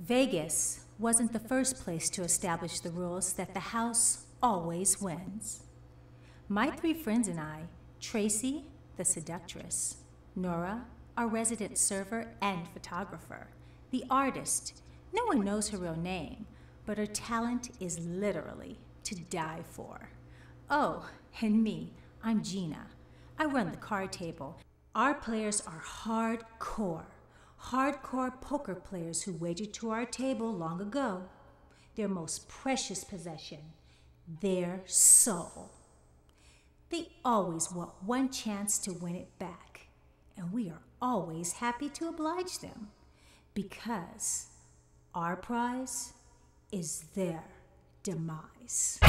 Vegas wasn't the first place to establish the rules that the house always wins. My three friends and I, Tracy, the seductress, Nora, our resident server and photographer, the artist, no one knows her real name, but her talent is literally to die for. Oh, and me, I'm Gina. I run the card table. Our players are hardcore poker players who wagered to our table long ago. Their most precious possession, their soul. They always want one chance to win it back, and we are always happy to oblige them, because our prize is their demise.